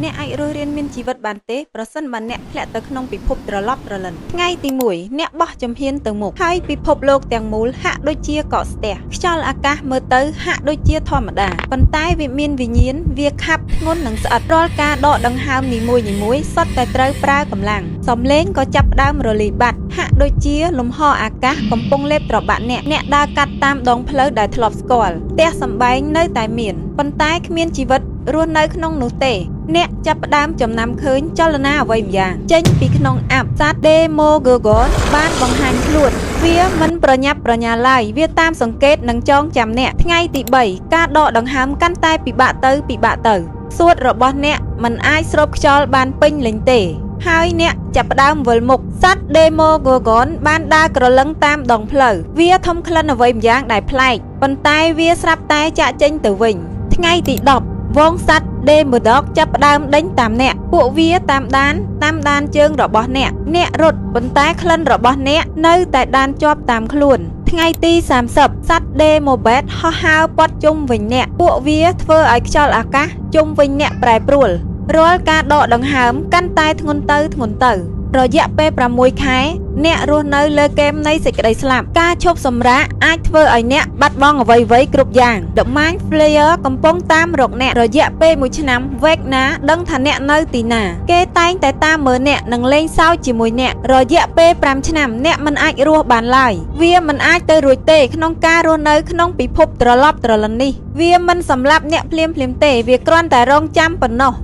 អ្នកអាចរស់រានមានជីវិតបានទេប្រសិនបើអ្នកធ្លាក់ទៅក្នុងពិភពត្រឡប់ត្រលិនថ្ងៃទី1អ្នកបោះជំហានទៅមុខហើយពិភពលោកទាំងមូលហាក់ដូចជាកកស្ទះខ្យល់អាកាសមើលទៅហាក់ដូចជាធម្មតាប៉ុន្តែវាមានវិញ្ញាណវាខាប់ធ្ងន់និងស្អិតរាល់ការដកដង្ហើមនីមួយៗសុទ្ធតែត្រូវប្រើកម្លាំងសំឡេងក៏ចាប់ផ្ដើមរលាយបាត់ហាក់ដូចជាលំហអាកាសកំពុងលេបត្របាក់អ្នកដើរកាត់តាមដងផ្លូវដែលធ្លាប់ស្គាល់ផ្ទះសម្បែងនៅតែមានប៉ុន្តែគ្មានជីវិតរស់នៅក្នុងនោះទេអ្នកចាប់ផ្ដើមចំណាំឃើញចលនាអ្វីម្យ៉ាងចេញពីក្នុងអាប់សាតដេម៉ូហ្គោហ្គនបានបង្ហាញខ្លួនវាមិនប្រញាប់ប្រញាល់ឡើយវាតាមសង្កេតនិងចងចាំអ្នកថ្ងៃទី3ការដកដង្ហើមកាន់តែពិបាកទៅសួតរបស់អ្នកមិនអាចស្រូបខ្យល់បានពេញលេញទេហើយអ្នកចាប់ផ្ដើមវិលមុខសត្វដេម៉ូហ្គោហ្គនបានដើរក្រឡឹងតាមដងផ្លូវវាធំក្លិនអ្វីម្យ៉ាងដែលប្លែកប៉ុន្តែវាស្រាប់តែចាក់ចេញទៅវិញថ្ងៃទី10វងសត្វដេម៉ូដកចាប់ផ្ដើមដេញតាមអ្នកពួកវាតាមដានជើងរបស់អ្នករត់ប៉ុន្តែក្លិនរបស់អ្នកនៅតែដានជាប់តាមខ្លួនថ្ងៃទី30សត្វដេម៉ូបេតហោះហើរព័ទ្ធជុំវិញអ្នកពួកវាធ្វើឲ្យខ្យល់អាកាសជុំវិញអ្នកប្រែប្រួលរាល់ការដកដង្ហើមកាន់តែធ្ងន់ទៅរយៈពេល6ខែអ្នករស់នៅលើគែមនៃសេចក្តីស្លាប់ការឈប់សម្រាកអាចធ្វើឲ្យអ្នកបាត់បង់អ្វីៗគ្រប់យ៉ាង The Mind Flayer កំពុងតាមរកអ្នករយៈពេល1ឆ្នាំ Vecna ដឹងថាអ្នកនៅទីណាគេតែងតែតាមមើលអ្នកនិងលេងសើចជាមួយអ្នករយៈពេល5ឆ្នាំអ្នកមិនអាចរស់បានឡើយវាមិនអាចទៅរួចទេក្នុងការរស់នៅក្នុងពិភពត្រឡប់ត្រលិននេះវាមិនសម្លាប់អ្នកភ្លាមទេវាគ្រាន់តែរងចាំប៉ុណ្ណោះ